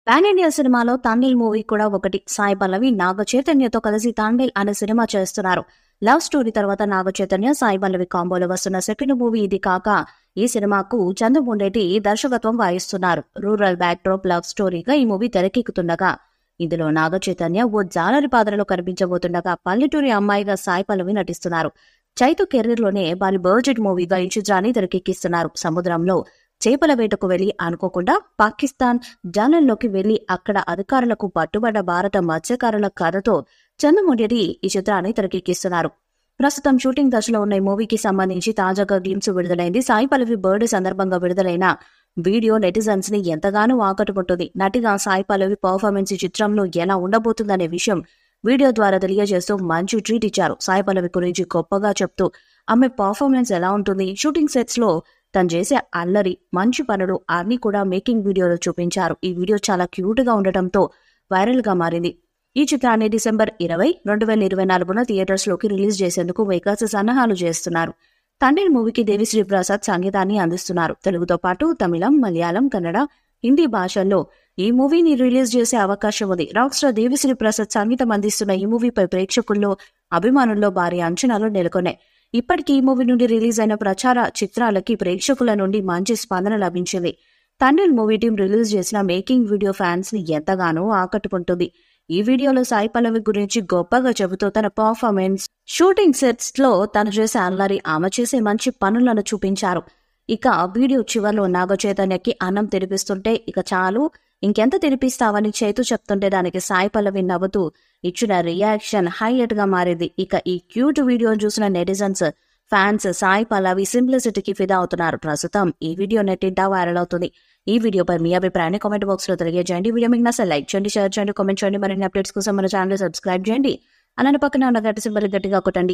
Pan India సినిమాలో Thandel movie కూడా ఒకటి. సాయి పల్లవి నాగ చైతన్యతో కలిసి తాండేల్ అనే సినిమా చేస్తున్నారు. లవ్ స్టోరీ తర్వాత నాగ చైతన్య సాయి పల్లవి కాంబోలో వస్తున్న సెకండ్ మూవీ ఇది కాక ఈ సినిమాకు చంద్రమోండేటి దర్శకత్వం వహిస్తున్నారు. రూరల్ బ్యాక్డ్రాప్ లవ్ స్టోరీగా ఈ మూవీ తెరకెక్కుతుండగా ఇందులో నాగ చైతన్య ఓ జాలరి పాత్రలో కనిపించబోతుండగా పల్లెటూరి అమ్మాయిగా సాయి పల్లవి నటిస్తున్నారు. చైతు కెరీర్ లోనే వారి బడ్జెట్ మూవీగా ఈ చిత్రాన్ని తెరకెక్కిస్తున్నారు. సముద్రంలో చేపల వేటకు వెళ్లి అనుకోకుండా పాకిస్తాన్ జాలర్లోకి వెళ్లి అక్కడ అధికారులకు పట్టుబడ్డ భారత మత్స్యకారుల కథతో చంద్రమోండేటి ఈ చిత్రాన్ని తెరకెక్కిస్తున్నారు. ప్రస్తుతం షూటింగ్ దశలో ఉన్న ఈ మూవీకి సంబంధించి తాజాగా గ్లిమ్స్ విడుదలైంది. సాయి పల్లవి బర్త్డే సందర్భంగా విడుదలైన వీడియో నెటిజన్స్ ని ఎంతగానో ఆకట్టుకుంటుంది. నటిగా సాయి పల్లవి పర్ఫార్మెన్స్ ఈ చిత్రంలో ఎలా ఉండబోతుందనే విషయం వీడియో ద్వారా తెలియజేస్తూ మంచి ట్రీట్ ఇచ్చారు. సాయి పల్లవి గురించి గొప్పగా చెప్తూ ఆమె పర్ఫార్మెన్స్ ఎలా ఉంటుంది, షూటింగ్ సెట్స్ లో తను చేసే అల్లరి మంచి పనులు అన్ని కూడా మేకింగ్ వీడియోలో చూపించారు. ఈ వీడియో చాలా క్యూట్ గా ఉండటంతో వైరల్ గా మారింది. ఈ చిత్రాన్ని డిసెంబర్ 20, 2024 థియేటర్స్ లోకి రిలీజ్ చేసేందుకు మేకర్స్ సన్నాహాలు చేస్తున్నారు. తండ్రి మూవీకి దేవిశ్రీ ప్రసాద్ సంగీతాన్ని అందిస్తున్నారు. తెలుగుతో పాటు తమిళం, మలయాళం, కన్నడ, హిందీ భాషల్లో ఈ మూవీని రిలీజ్ చేసే అవకాశం ఉంది. రాక్ స్టార్ దేవిశ్రీ ప్రసాద్ సంగీతం అందిస్తున్న ఈ మూవీపై ప్రేక్షకుల్లో అభిమానుల్లో భారీ అంచనాలు నెలకొన్నాయి. ఇప్పటికీ ఈ మూవీ నుండి రిలీజ్ అయిన ప్రచార చిత్రాలకి ప్రేక్షకుల నుండి మంచి స్పందన లభించింది. తండ్రి మూవీ టీం రిలీజ్ చేసిన మేకింగ్ వీడియో ఫ్యాన్స్ ని ఎంతగానో ఆకట్టుకుంటుంది. ఈ వీడియోలో సాయి పల్లవి గురించి గొప్పగా చెబుతూ తన పర్ఫార్మెన్స్, షూటింగ్ సెట్స్ లో తను చేసే అల్లరి, ఆమె చేసే మంచి పనులను చూపించారు. ఇక వీడియో చివర్లో నాగ చైతన్యకి అన్నం తినిపిస్తుంటే ఇక చాలు ఇంకెంత తినిపిస్తావని చైతు చెప్తుంటే దానికి సాయి పల్లవి నవ్వుతూ ఇచ్చిన రియాక్షన్ హైలైట్ గా మారింది. ఇక ఈ క్యూట్ వీడియోను చూసిన నెటిజన్స్, ఫ్యాన్స్ సాయి పల్లవి సింప్లిసిటీకి ఫిదా అవుతున్నారు. ప్రస్తుతం ఈ వీడియో నెట్టింటా వైరల్ అవుతుంది. ఈ వీడియోపై మీ అభిప్రాయాన్ని కామెంట్ బాక్స్ లో తెలియజేయండి. వీడియో మీకు నచ్చ లైక్ చేయండి, షేర్ చేయండి, కామెంట్ చేయండి. మరిన్ని అప్డేట్స్ కోసం మన ఛానల్ సబ్స్క్రైబ్ చేయండి. అలానే పక్కన ఉన్న గంట సింబల్ గట్టిగా కొట్టండి.